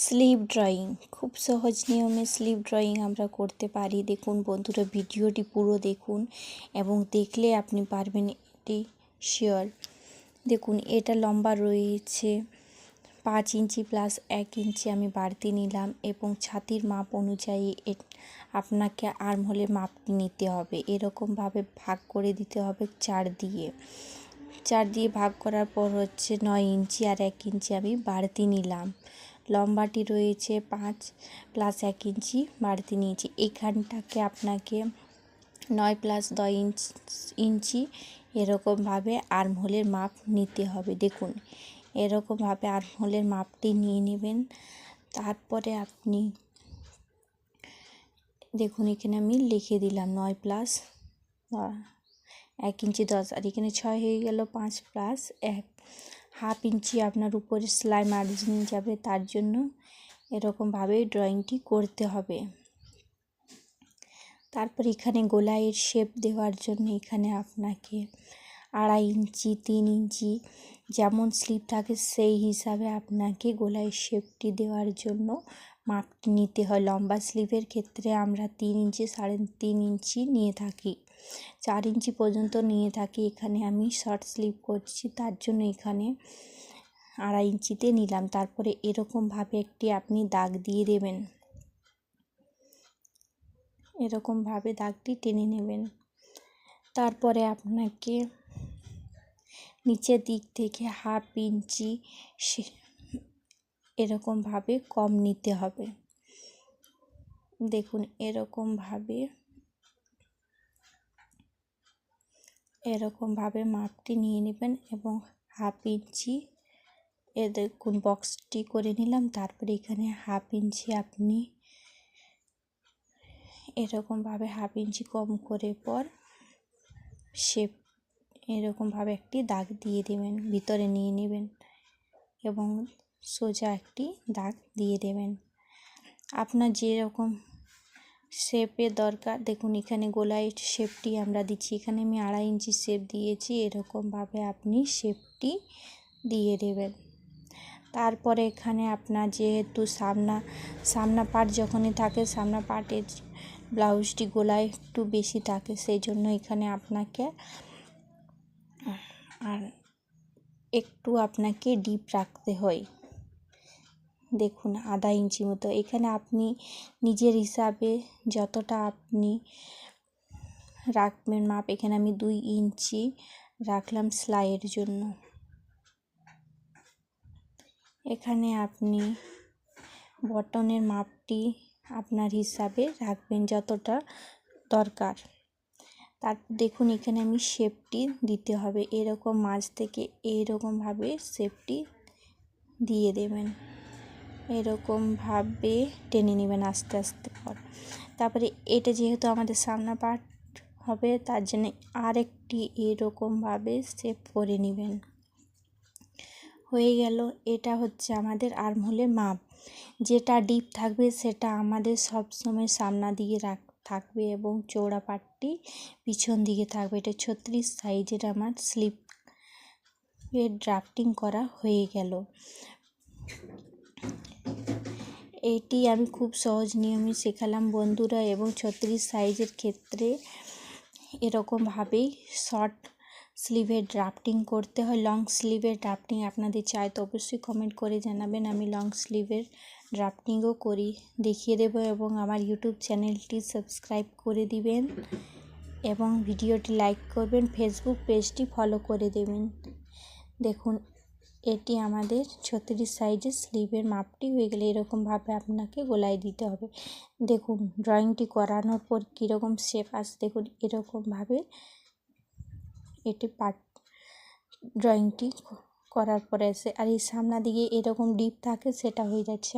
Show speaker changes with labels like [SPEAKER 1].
[SPEAKER 1] Sleeve drawing খুব সহজ নিয়মে স্লিভ ড্রয়িং আমরা করতে পারি। দেখুন বন্ধুরা, ভিডিওটি পুরো দেখুন এবং দেখলে আপনি পারবেন, এটি শিওর। দেখুন, এটা লম্বা রয়েছে 5 ইঞ্চি প্লাস 1 ইঞ্চি আমি বাড়তি নিলাম এবং ছাতির মাপ অনুযায়ী আপনাকে আর্মহোলের মাপটি নিতে হবে। এরকমভাবে ভাগ করে দিতে হবে 4 দিয়ে ভাগ করার পর হচ্ছে 9 ইঞ্চি আর 1 ইঞ্চি আমি বাড়তি নিলাম। লম্বাটি রয়েছে 5 প্লাস 1 ইঞ্চি বাড়তি নিয়েছি। এখানটাকে আপনাকে 9 প্লাস 10 ইঞ্চি এরকমভাবে আর্মহোলের মাপ নিতে হবে। দেখুন, এরকমভাবে আর্মহোলের মাপটি নিয়ে নেবেন। তারপরে আপনি দেখুন, এখানে আমি লিখে দিলাম 9 প্লাস 1 ইঞ্চি 10, আর এখানে 6 হয়ে গেল। 5 প্লাস 1, হাফ ইঞ্চি আপনার উপরে সেলাই মার্জিন যাবে, তার জন্য এরকমভাবে ড্রয়িংটি করতে হবে। তারপর এখানে গলায়ের শেপ দেওয়ার জন্য এখানে আপনাকে 2.5 ইঞ্চি 3 ইঞ্চি যেমন স্লিভ থাকে সেই হিসাবে আপনাকে গলায়ের শেপটি দেওয়ার জন্য মাপটি নিতে হয়। লম্বা স্লিভের ক্ষেত্রে আমরা 3 ইঞ্চি 3.5 ইঞ্চি নিয়ে থাকি, 4 ইঞ্চি পর্যন্ত নিয়ে থাকি। এখানে আমি শর্ট স্লিভ করছি, তার জন্য এখানে 2.5 ইঞ্চিতে নিলাম। তারপরে এরকমভাবে একটি আপনি দাগ দিয়ে দেবেন, এরকমভাবে দাগটি টেনে নেবেন। তারপরে আপনাকে নিচের দিক থেকে হাফ ইঞ্চি এরকমভাবে কম নিতে হবে। দেখুন, এরকমভাবে মাপটি নিয়ে নেবেন এবং হাফ ইঞ্চি দেখুন বক্সটি করে নিলাম। তারপরে এখানে হাফ ইঞ্চি আপনি এরকমভাবে হাফ ইঞ্চি কম করে পর শেপ এরকমভাবে একটি দাগ দিয়ে দেবেন, ভিতরে নিয়ে নেবেন এবং সোজা একটি দাগ দিয়ে দেবেন। আপনার যেরকম শেপের দরকার, দেখুন এখানে গলায় শেপটি আমরা দিচ্ছি, এখানে আমি 2.5 ইঞ্চি শেপ দিয়েছি। এরকমভাবে আপনি শেপটি দিয়ে দেবেন। তারপরে এখানে আপনার যেহেতু সামনা পার্ট যখনই থাকে, সামনা পার্টের ব্লাউজটি গলায় একটু বেশি থাকে, সেই জন্য এখানে আপনাকে একটু ডিপ রাখতে হয়। দেখুন 1/2 ইঞ্চি মতো। এখানে আপনি নিজের হিসাবে যতটা আপনি রাখবেন মাপ, এখানে আমি 2 ইঞ্চি রাখলাম সেলাইয়ের জন্য। এখানে আপনি বটনের মাপটি আপনার হিসাবে রাখবেন যতটা দরকার। তারপর দেখুন, এখানে আমি শেপটি দিতে হবে, এরকম মাঝ থেকে এইরকমভাবে শেপটি দিয়ে দেবেন, এরকমভাবে টেনে নেবেন আস্তে আস্তে পর। তারপরে এটা যেহেতু আমাদের সামনা পার্ট হবে, তার জন্য আরেকটি এরকমভাবে শেপ করে নেবেন। হয়ে গেল। এটা হচ্ছে আমাদের আর্মহোলের মাপ। যেটা ডিপ থাকবে সেটা আমাদের সবসময় সামনা দিকে থাকবে এবং চওড়া পাটটি পিছন দিকে থাকবে। এটা 36 সাইজের আমার স্লিভের ড্রাফটিং করা হয়ে গেল। এটি আমি খুব সহজ নিয়মে শেখালাম বন্ধুরা, এবং 36 সাইজের ক্ষেত্রে এরকমভাবেই শর্ট স্লিভের ড্রাফটিং করতে হয়। লং স্লিভের ড্রাফটিং আপনাদের চাই তো অবশ্যই কমেন্ট করে জানাবেন, আমি লং স্লিভের ড্রাফটিংও করি, দেখিয়ে দেব। এবং আমার ইউটিউব চ্যানেলটি সাবস্ক্রাইব করে দিবেন এবং ভিডিওটি লাইক করবেন, ফেসবুক পেজটি ফলো করে দেবেন। দেখুন, এটি আমাদের 36 সাইজের স্লিভের মাপটি হয়ে গেলে এরকমভাবে আপনাকে গলায় দিতে হবে। দেখুন ড্রয়িংটি করানোর পর কীরকম শেপ আসে, দেখুন এরকমভাবে এটি ড্রয়িংটি করার পরে আসে। আর এই সামনা দিকে এরকম ডিপ থাকে, সেটা হয়ে যাচ্ছে।